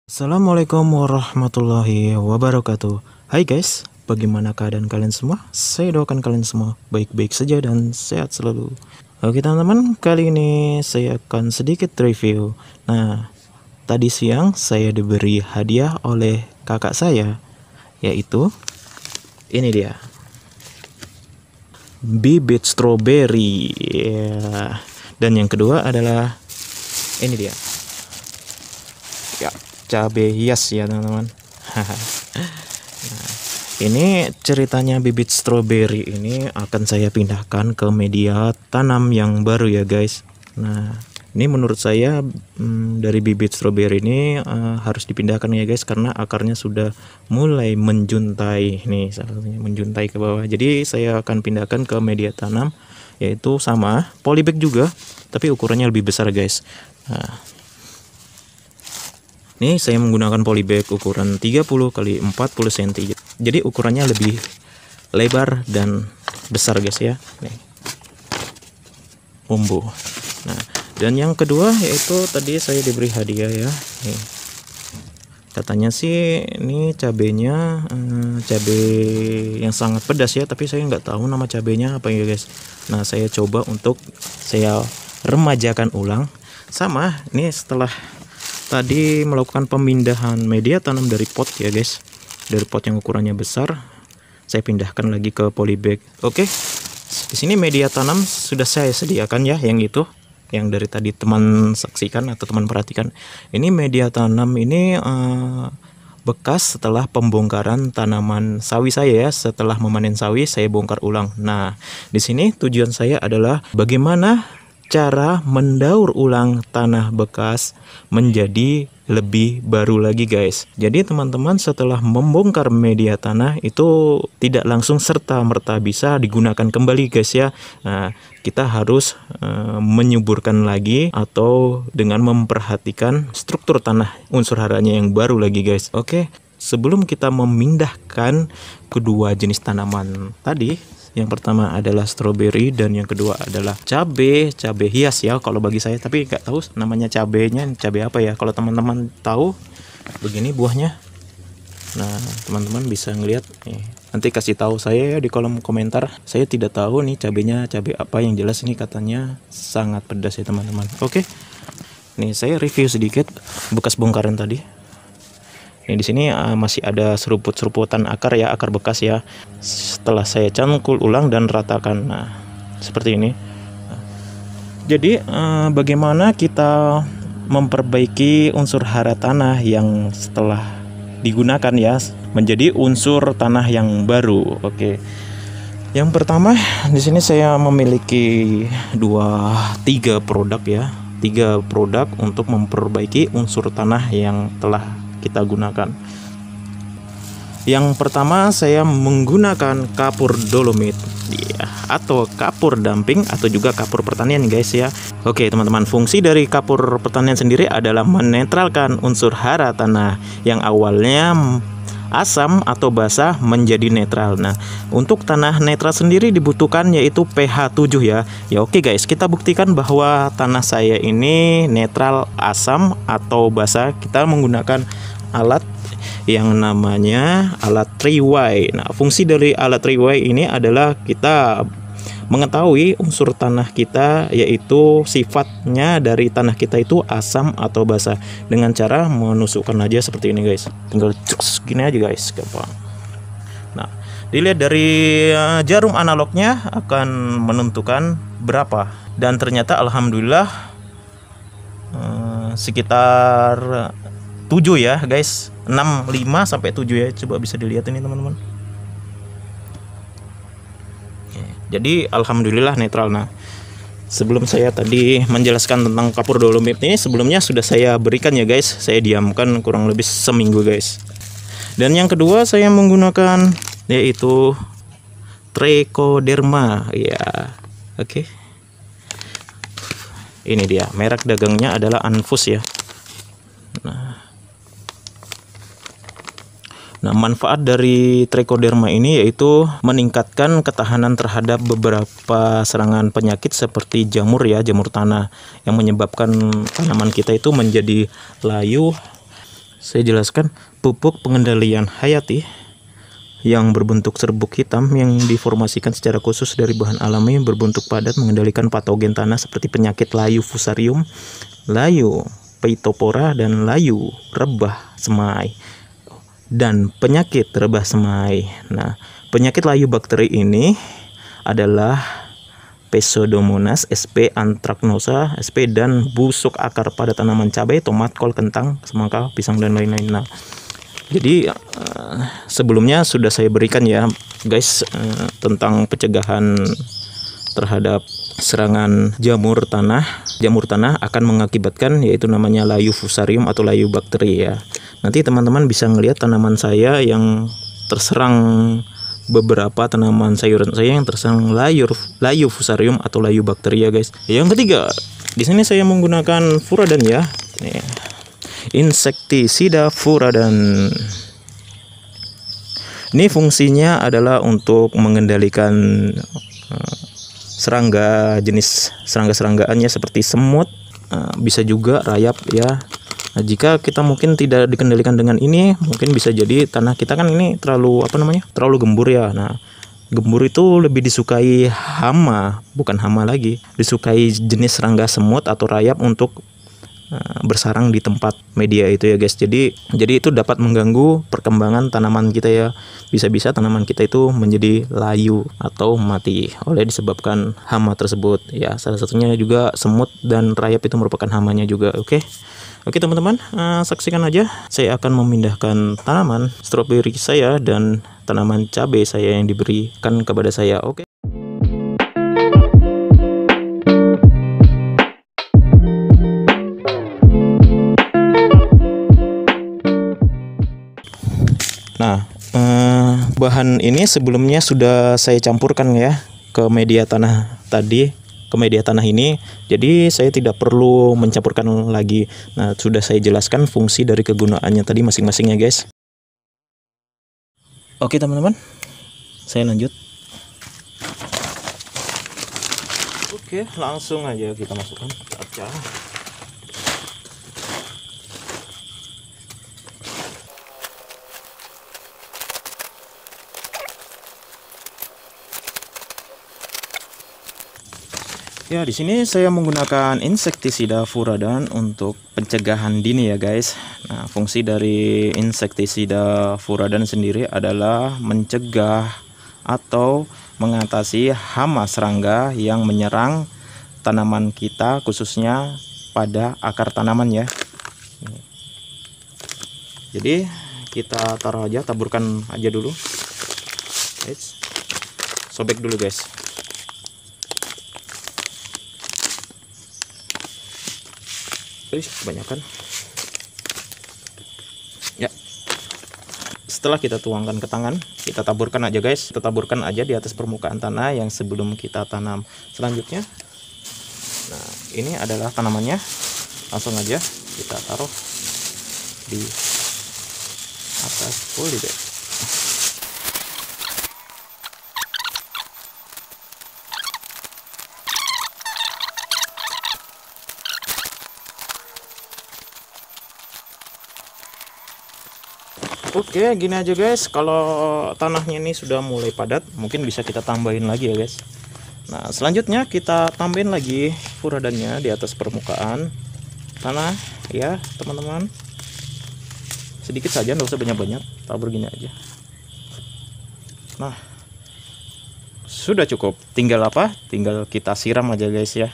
Assalamualaikum warahmatullahi wabarakatuh. Hai guys, bagaimana keadaan kalian semua? Saya doakan kalian semua baik-baik saja dan sehat selalu. Oke teman-teman, kali ini saya akan sedikit review. Nah, tadi siang saya diberi hadiah oleh kakak saya, yaitu ini dia, bibit stroberi. Ya. Dan yang kedua adalah ini dia, ya, cabai hias ya teman-teman. Nah, ini ceritanya bibit stroberi ini akan saya pindahkan ke media tanam yang baru ya guys. Nah, ini menurut saya dari bibit stroberi ini harus dipindahkan ya guys, karena akarnya sudah mulai menjuntai nih, salah satunya menjuntai ke bawah. Jadi saya akan pindahkan ke media tanam, yaitu sama polybag juga, tapi ukurannya lebih besar guys. Nah, ini saya menggunakan polybag ukuran 30 x 40 cm. Jadi ukurannya lebih lebar dan besar guys ya. Nih. Umbu. Nah, dan yang kedua yaitu tadi saya diberi hadiah ya. Nih. Katanya sih ini cabenya cabai yang sangat pedas ya, tapi saya nggak tahu nama cabenya apa ya guys. Nah, saya coba untuk saya remajakan ulang. Sama, ini setelah tadi melakukan pemindahan media tanam dari pot ya guys, dari pot yang ukurannya besar, saya pindahkan lagi ke polybag. Oke, di sini media tanam sudah saya sediakan ya, yang itu, yang dari tadi teman saksikan atau teman perhatikan. Ini media tanam ini bekas setelah pembongkaran tanaman sawi saya ya. Setelah memanen sawi, saya bongkar ulang. Nah, di sini tujuan saya adalah bagaimana cara mendaur ulang tanah bekas menjadi lebih baru lagi guys. Jadi teman-teman setelah membongkar media tanah itu tidak langsung serta-merta bisa digunakan kembali guys ya. Nah, kita harus menyuburkan lagi atau dengan memperhatikan struktur tanah unsur haranya yang baru lagi guys. Oke, sebelum kita memindahkan kedua jenis tanaman tadi, yang pertama adalah stroberi dan yang kedua adalah cabai hias ya kalau bagi saya, tapi nggak tahu namanya cabenya cabai apa ya. Kalau teman-teman tahu, begini buahnya. Nah, teman-teman bisa ngelihat nih. Nanti kasih tahu saya ya di kolom komentar. Saya tidak tahu nih cabenya cabai apa, yang jelas ini katanya sangat pedas ya teman-teman. Oke. Nih saya review sedikit bekas bongkaran tadi. Ini di sini masih ada seruput-seruputan akar ya, akar bekas ya. Setelah saya cangkul ulang dan ratakan, nah seperti ini. Jadi bagaimana kita memperbaiki unsur hara tanah yang setelah digunakan ya menjadi unsur tanah yang baru. Oke. Yang pertama di sini saya memiliki 3 produk ya. 3 produk untuk memperbaiki unsur tanah yang telah kita gunakan. Yang pertama saya menggunakan kapur dolomit ya, atau kapur damping atau juga kapur pertanian guys ya. Oke teman-teman, fungsi dari kapur pertanian sendiri adalah menetralkan unsur hara tanah yang awalnya asam atau basah menjadi netral. Nah, untuk tanah netral sendiri dibutuhkan yaitu pH 7 ya. Ya oke guys, kita buktikan bahwa tanah saya ini netral asam atau basah. Kita menggunakan alat yang namanya alat 3Y. Nah, fungsi dari alat 3Y ini adalah kita mengetahui unsur tanah kita, yaitu sifatnya dari tanah kita itu asam atau basah, dengan cara menusukkan aja seperti ini guys. Tinggal cus gini aja guys, gampang. Nah, dilihat dari jarum analognya akan menentukan berapa, dan ternyata alhamdulillah sekitar 7 ya guys, 6, 5 sampai 7 ya. Coba bisa dilihat ini teman-teman. Jadi alhamdulillah netral. Nah, sebelum saya tadi menjelaskan tentang kapur dolomit ini, sebelumnya sudah saya berikan ya guys. Saya diamkan kurang lebih seminggu guys. Dan yang kedua saya menggunakan yaitu Trichoderma ya. Oke. Ini dia, merek dagangnya adalah Anfus ya. Nah, manfaat dari Trichoderma ini yaitu meningkatkan ketahanan terhadap beberapa serangan penyakit seperti jamur yang menyebabkan tanaman kita itu menjadi layu saya jelaskan. Pupuk pengendalian hayati yang berbentuk serbuk hitam yang diformasikan secara khusus dari bahan alami berbentuk padat mengendalikan patogen tanah seperti penyakit layu fusarium, layu phytophthora, dan layu rebah semai dan penyakit rebah semai. Nah, penyakit layu bakteri ini adalah Pseudomonas sp, Anthracnosa sp, dan busuk akar pada tanaman cabai, tomat, kol, kentang, semangka, pisang, dan lain-lain. Nah, jadi sebelumnya sudah saya berikan ya guys tentang pencegahan terhadap serangan jamur tanah. Jamur tanah akan mengakibatkan yaitu namanya layu fusarium atau layu bakteri ya. Nanti teman-teman bisa ngelihat tanaman saya yang terserang, beberapa tanaman sayuran saya yang terserang layu fusarium atau layu bakteri ya guys. Yang ketiga, di sini saya menggunakan Furadan ya. Nih, insektisida Furadan. Ini fungsinya adalah untuk mengendalikan serangga, jenis serangga-seranggaannya seperti semut, bisa juga rayap ya. Nah, jika kita mungkin tidak dikendalikan dengan ini, mungkin bisa jadi tanah kita kan ini terlalu terlalu gembur ya. Nah, gembur itu lebih disukai hama, bukan hama lagi, disukai jenis serangga semut atau rayap untuk bersarang di tempat media itu ya guys. Jadi itu dapat mengganggu perkembangan tanaman kita ya. Bisa-bisa tanaman kita itu menjadi layu atau mati oleh disebabkan hama tersebut ya. Salah satunya juga semut dan rayap itu merupakan hamanya juga. Oke teman-teman, saksikan aja saya akan memindahkan tanaman stroberi saya dan tanaman cabai saya yang diberikan kepada saya. Oke. Nah, bahan ini sebelumnya sudah saya campurkan ya ke media tanah tadi, ke media tanah ini. Jadi saya tidak perlu mencampurkan lagi. Nah, sudah saya jelaskan fungsi dari kegunaannya tadi masing-masingnya guys. Oke teman-teman, saya lanjut. Oke, langsung aja kita masukkan kaca. Ya, di sini saya menggunakan insektisida Furadan untuk pencegahan dini ya guys. Nah, fungsi dari insektisida Furadan sendiri adalah mencegah atau mengatasi hama serangga yang menyerang tanaman kita, khususnya pada akar tanaman ya. Jadi kita taruh aja, taburkan aja dulu. Sobek dulu guys. Kebanyakan ya. Setelah kita tuangkan ke tangan, kita taburkan aja guys. Kita taburkan aja di atas permukaan tanah yang sebelum kita tanam. Selanjutnya, nah ini adalah tanamannya. Langsung aja kita taruh di atas polybag. Oke, gini aja guys. Kalau tanahnya ini sudah mulai padat, mungkin bisa kita tambahin lagi ya guys. Nah, selanjutnya kita tambahin lagi Furadannya di atas permukaan tanah ya teman-teman. Sedikit saja, nggak usah banyak-banyak, tabur gini aja. Nah, sudah cukup. Tinggal apa? Tinggal kita siram aja guys ya.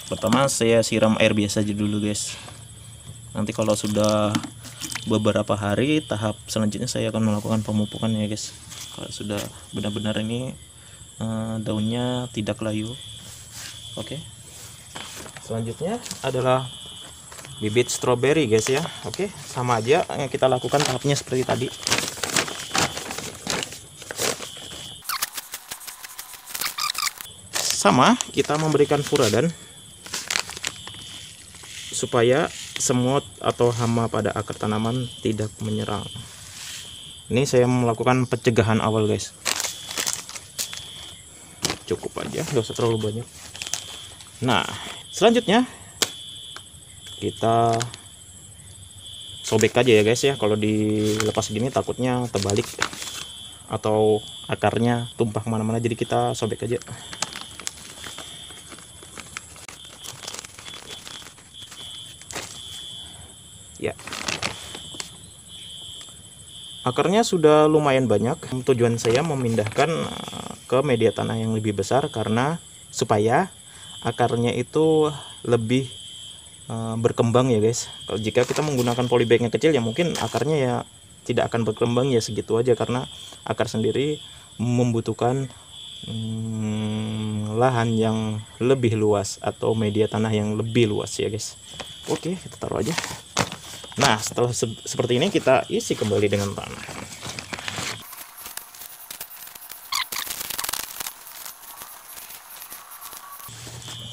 Pertama saya siram air biasa aja dulu guys. Nanti kalau sudah beberapa hari, tahap selanjutnya saya akan melakukan pemupukan ya guys. Kalau sudah benar-benar ini daunnya tidak layu. Oke. Selanjutnya adalah bibit stroberi guys ya. Oke, sama aja kita lakukan tahapnya seperti tadi. Sama, kita memberikan Furadan supaya semut atau hama pada akar tanaman tidak menyerang. Ini saya melakukan pencegahan awal guys. Cukup aja, nggak usah terlalu banyak. Nah, selanjutnya kita sobek aja ya guys ya. Kalau dilepas gini takutnya terbalik atau akarnya tumpah kemana-mana, jadi kita sobek aja. Ya, akarnya sudah lumayan banyak. Tujuan saya memindahkan ke media tanah yang lebih besar karena supaya akarnya itu lebih berkembang ya guys. Kalau jika kita menggunakan polybagnya kecil ya mungkin akarnya ya tidak akan berkembang ya segitu aja, karena akar sendiri membutuhkan lahan yang lebih luas atau media tanah yang lebih luas ya guys. Oke, kita taruh aja. Nah, setelah seperti ini kita isi kembali dengan tanah.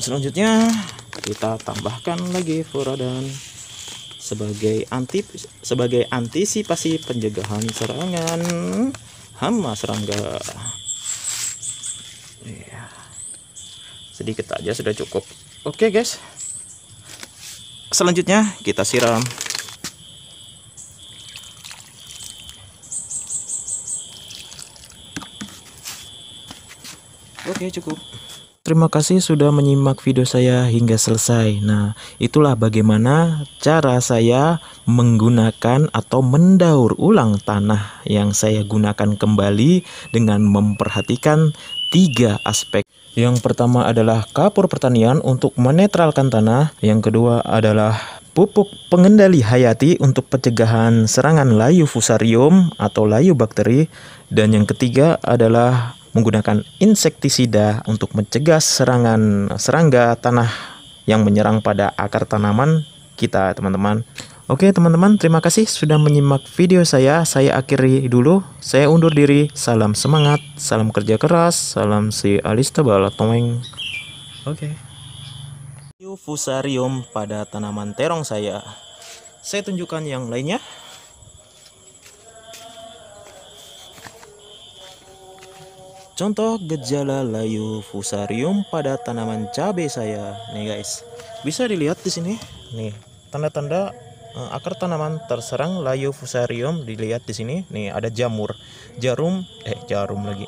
Selanjutnya kita tambahkan lagi furadan sebagai antisipasi pencegahan serangan hama serangga. Ya, sedikit aja sudah cukup. Oke guys, selanjutnya kita siram. Oke, cukup. Terima kasih sudah menyimak video saya hingga selesai. Nah, itulah bagaimana cara saya menggunakan atau mendaur ulang tanah yang saya gunakan kembali dengan memperhatikan 3 aspek. Yang pertama adalah kapur pertanian untuk menetralkan tanah. Yang kedua adalah pupuk pengendali hayati untuk pencegahan serangan layu fusarium atau layu bakteri. Dan yang ketiga adalah menggunakan insektisida untuk mencegah serangan serangga tanah yang menyerang pada akar tanaman kita, teman-teman. Oke teman-teman, terima kasih sudah menyimak video saya. Saya akhiri dulu, saya undur diri. Salam semangat, salam kerja keras, salam si alis tebal toeng. Oke. Fusarium pada tanaman terong saya tunjukkan yang lainnya. Contoh gejala layu fusarium pada tanaman cabai saya. Nih guys, bisa dilihat di sini. Nih, tanda-tanda akar tanaman terserang layu fusarium dilihat di sini. Nih ada jarum lagi.